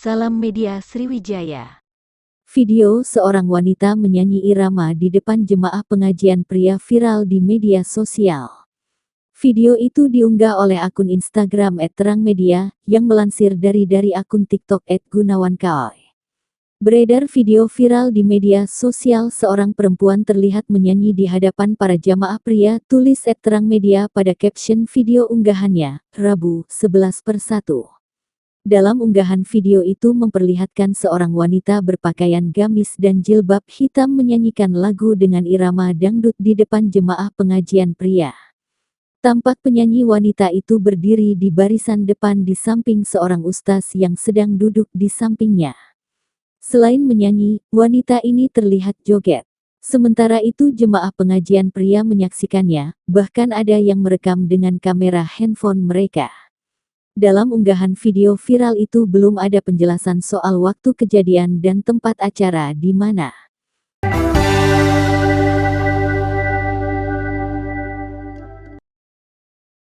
Salam Media Sriwijaya. Video seorang wanita menyanyi irama di depan jemaah pengajian pria viral di media sosial. Video itu diunggah oleh akun Instagram @terangmedia yang melansir dari akun TikTok @gunawankaoy. Beredar video viral di media sosial seorang perempuan terlihat menyanyi di hadapan para jamaah pria, tulis @terangmedia pada caption video unggahannya, Rabu, 11/1. Dalam unggahan video itu memperlihatkan seorang wanita berpakaian gamis dan jilbab hitam menyanyikan lagu dengan irama dangdut di depan jemaah pengajian pria. Tampak penyanyi wanita itu berdiri di barisan depan di samping seorang ustaz yang sedang duduk di sampingnya. Selain menyanyi, wanita ini terlihat joget. Sementara itu jemaah pengajian pria menyaksikannya, bahkan ada yang merekam dengan kamera handphone mereka. Dalam unggahan video viral itu belum ada penjelasan soal waktu kejadian dan tempat acara di mana.